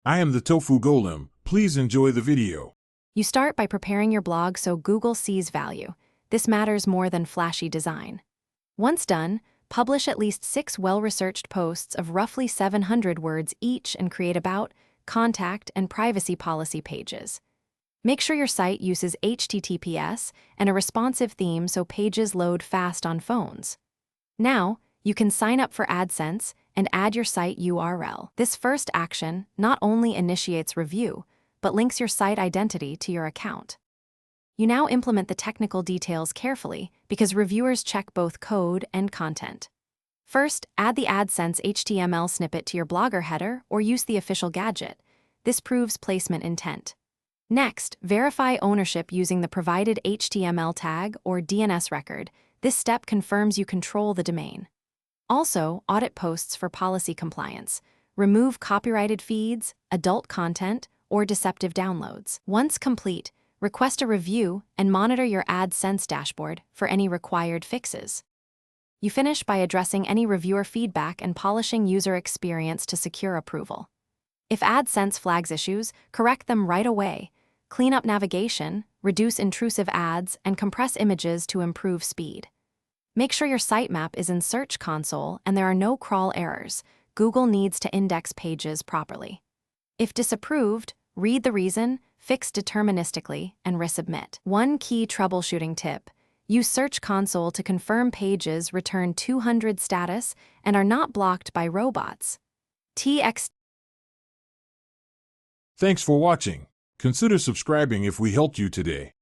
I am the Tofu Golem. Please enjoy the video. You start by preparing your blog so Google sees value. This matters more than flashy design. Once done, publish at least 6 well-researched posts of roughly 700 words each and create about, contact, and privacy policy pages. Make sure your site uses HTTPS and a responsive theme so pages load fast on phones. Now, you can sign up for AdSense and add your site URL. This first action not only initiates review, but links your site identity to your account. You now implement the technical details carefully because reviewers check both code and content. First, add the AdSense HTML snippet to your Blogger header or use the official gadget. This proves placement intent. Next, verify ownership using the provided HTML tag or DNS record. This step confirms you control the domain. Also, audit posts for policy compliance. Remove copyrighted feeds, adult content, or deceptive downloads. Once complete, request a review and monitor your AdSense dashboard for any required fixes. You finish by addressing any reviewer feedback and polishing user experience to secure approval. If AdSense flags issues, correct them right away. Clean up navigation, reduce intrusive ads, and compress images to improve speed. Make sure your sitemap is in Search Console and there are no crawl errors. Google needs to index pages properly. If disapproved, read the reason, fix deterministically, and resubmit. One key troubleshooting tip: use Search Console to confirm pages return 200 status and are not blocked by robots. Thanks for watching. Consider subscribing if we helped you today.